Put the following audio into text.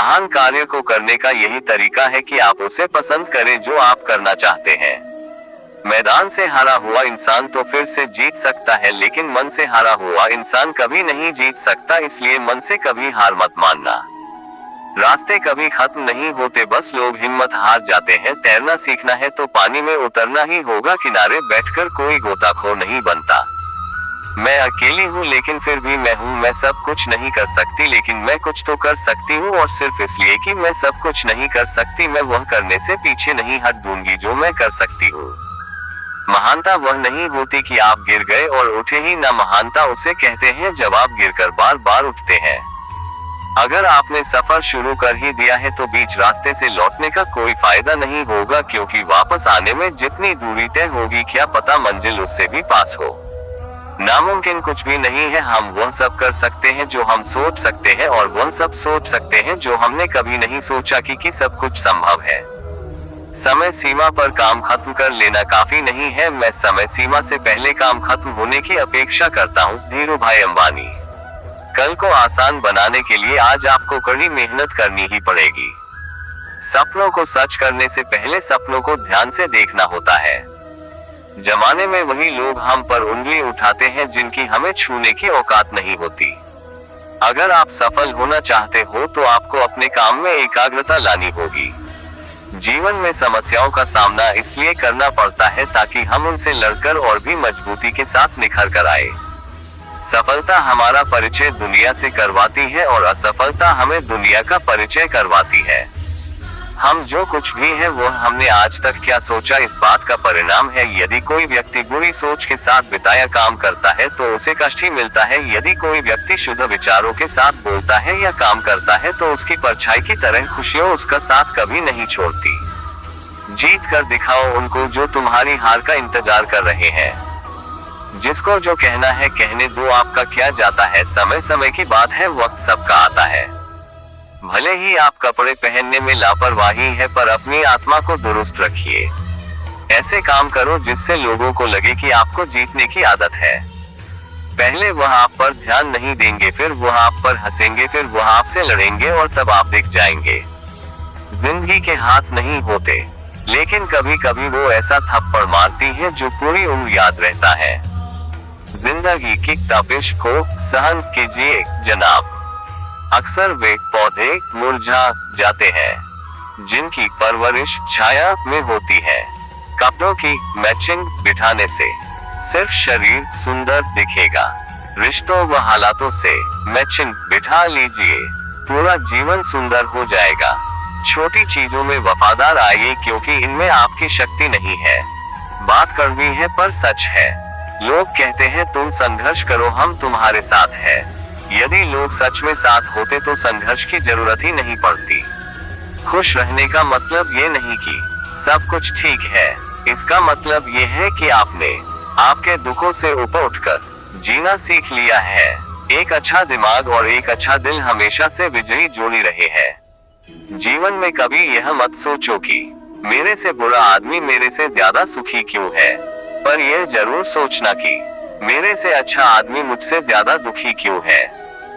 महान कार्य को करने का यही तरीका है कि आप उसे पसंद करें जो आप करना चाहते हैं। मैदान से हारा हुआ इंसान तो फिर से जीत सकता है, लेकिन मन से हारा हुआ इंसान कभी नहीं जीत सकता, इसलिए मन से कभी हार मत मानना। रास्ते कभी खत्म नहीं होते, बस लोग हिम्मत हार जाते हैं। तैरना सीखना है तो पानी में उतरना ही होगा, किनारे बैठकर कोई गोताखोर नहीं बनता। मैं अकेली हूँ लेकिन फिर भी मैं हूँ। मैं सब कुछ नहीं कर सकती लेकिन मैं कुछ तो कर सकती हूँ, और सिर्फ इसलिए कि मैं सब कुछ नहीं कर सकती, मैं वह करने से पीछे नहीं हट दूंगी जो मैं कर सकती हूँ। महानता वह नहीं होती कि आप गिर गए और उठे ही ना, महानता उसे कहते हैं जब आप गिरकर बार बार उठते हैं। अगर आपने सफर शुरू कर ही दिया है तो बीच रास्ते से लौटने का कोई फायदा नहीं होगा, क्योंकि वापस आने में जितनी दूरी तय होगी क्या पता मंजिल उससे भी पास हो। नामुमकिन कुछ भी नहीं है। हम वह सब कर सकते हैं जो हम सोच सकते हैं, और वह सब सोच सकते हैं जो हमने कभी नहीं सोचा कि सब कुछ संभव है। समय सीमा पर काम खत्म कर लेना काफी नहीं है। मैं समय सीमा से पहले काम खत्म होने की अपेक्षा करता हूँ। धीरूभाई अंबानी। कल को आसान बनाने के लिए आज आपको कड़ी मेहनत करनी ही पड़ेगी। सपनों को सच करने से पहले सपनों को ध्यान से देखना होता है। जमाने में वही लोग हम पर उंगली उठाते हैं जिनकी हमें छूने की औकात नहीं होती। अगर आप सफल होना चाहते हो तो आपको अपने काम में एकाग्रता लानी होगी। जीवन में समस्याओं का सामना इसलिए करना पड़ता है ताकि हम उनसे लड़कर और भी मजबूती के साथ निखर कर आए। सफलता हमारा परिचय दुनिया से करवाती है और असफलता हमें दुनिया का परिचय करवाती है। हम जो कुछ भी हैं वो हमने आज तक क्या सोचा इस बात का परिणाम है। यदि कोई व्यक्ति बुरी सोच के साथ बिताया काम करता है तो उसे कष्ट ही मिलता है। यदि कोई व्यक्ति शुद्ध विचारों के साथ बोलता है या काम करता है तो उसकी परछाई की तरह खुशियां उसका साथ कभी नहीं छोड़ती। जीत कर दिखाओ उनको जो तुम्हारी हार का इंतजार कर रहे हैं। जिसको जो कहना है कहने दो, आपका क्या जाता है। समय समय की बात है, वक्त सबका आता है। भले ही आप कपड़े पहनने में लापरवाही है पर अपनी आत्मा को दुरुस्त रखिए। ऐसे काम करो जिससे लोगों को लगे कि आपको जीतने की आदत है। पहले वह आप पर ध्यान नहीं देंगे, फिर वह आप पर हंसेंगे, फिर वह आपसे लड़ेंगे और तब आप दिख जाएंगे। जिंदगी के हाथ नहीं होते, लेकिन कभी कभी वो ऐसा थप्पड़ मारती है जो पूरी उम्र याद रहता है। जिंदगी की तपिश को सहन कीजिए जनाब। अक्सर वे पौधे मुरझा जाते हैं जिनकी परवरिश छाया में होती है। कपड़ों की मैचिंग बिठाने से सिर्फ शरीर सुंदर दिखेगा। रिश्तों व हालातों से मैचिंग बिठा लीजिए, पूरा जीवन सुंदर हो जाएगा। छोटी चीजों में वफादार आइए क्योंकि इनमें आपकी शक्ति नहीं है। बात कड़वी है पर सच है। लोग कहते हैं तुम संघर्ष करो, हम तुम्हारे साथ हैं। यदि लोग सच में साथ होते तो संघर्ष की जरूरत ही नहीं पड़ती। खुश रहने का मतलब ये नहीं कि सब कुछ ठीक है, इसका मतलब ये है कि आपने आपके दुखों से ऊपर उठकर जीना सीख लिया है। एक अच्छा दिमाग और एक अच्छा दिल हमेशा से विजयी जोड़ी रहे हैं। जीवन में कभी यह मत सोचो कि मेरे से बुरा आदमी मेरे से ज्यादा सुखी क्यों है, पर यह जरूर सोचना कि मेरे से अच्छा आदमी मुझसे ज्यादा दुखी क्यों है।